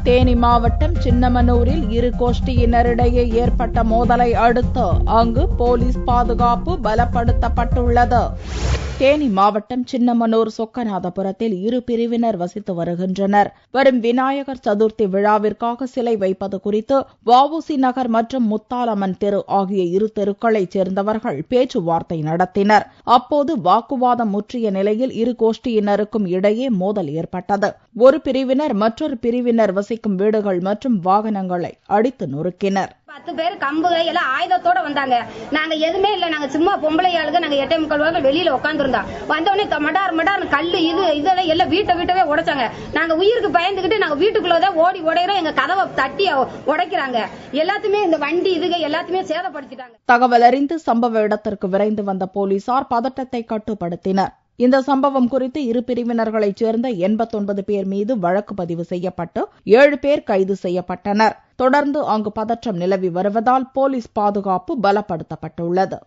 தேனி மாவட்டம் சின்னமனூரில் இரு கோஷ்டியினரிடையே ஏற்பட்ட மோதலை அடுத்து அங்கு போலீஸ் பாதுகாப்பு பலப்படுத்தப்பட்டுள்ளது. தேனி மாவட்டம் சின்னமனூர் சொக்கநாதபுரத்தில் இரு பிரிவினர் வசித்து வருகின்றனர். வரும் விநாயகர் சதுர்த்தி விழாவிற்காக சிலை வைப்பது குறித்து வ.உ.சி. நகர் மற்றும் முத்தாலம்மன் தெரு ஆகிய இரு தெருக்களைச் சேர்ந்தவர்கள் பேச்சுவார்த்தை நடத்தினர். அப்போது வாக்குவாதம் முற்றிய நிலையில் இரு கோஷ்டியினருக்கும் இடையே மோதல் ஏற்பட்டது. ஒரு பிரிவினர் மற்றொரு பிரிவினர் வசிக்கும் வீடுகள் மற்றும் வாகனங்களை அடித்து நொறுக்கினர். 10 பேர் கம்பு எல்லாம் ஆயுதத்தோட வந்தாங்க. நாங்க எதுவுமே இல்ல, நாங்க சும்மா பொம்பளை ஆளுங்க. நாங்க 8:45 வெளியில உட்காந்துருந்தோம். வந்தோடனே மடார் கல்லு இதெல்லாம் எல்லாம் வீட்டவே உடைச்சாங்க. நாங்க உயிருக்கு பயந்துகிட்டு நாங்க வீட்டுக்குள்ளதான் ஓடி உடையிறோம். எங்க கதவை தட்டி உடைக்கிறாங்க. எல்லாத்துமே இந்த வண்டி எல்லாத்தையுமே சேதப்படுத்திட்டாங்க. தகவல் அறிந்து சம்பவ இடத்திற்கு விரைந்து வந்த போலீசார் பதட்டத்தை கட்டுப்படுத்தினர். இந்த சம்பவம் குறித்து இரு பிரிவினர்களைச் சேர்ந்த 89 பேர் மீது வழக்கு பதிவு செய்யப்பட்டு 7 பேர் கைது செய்யப்பட்டனர். தொடர்ந்து அங்கு பதற்றம் நிலவி வருவதால் போலீஸ் பாதுகாப்பு பலப்படுத்தப்பட்டுள்ளது.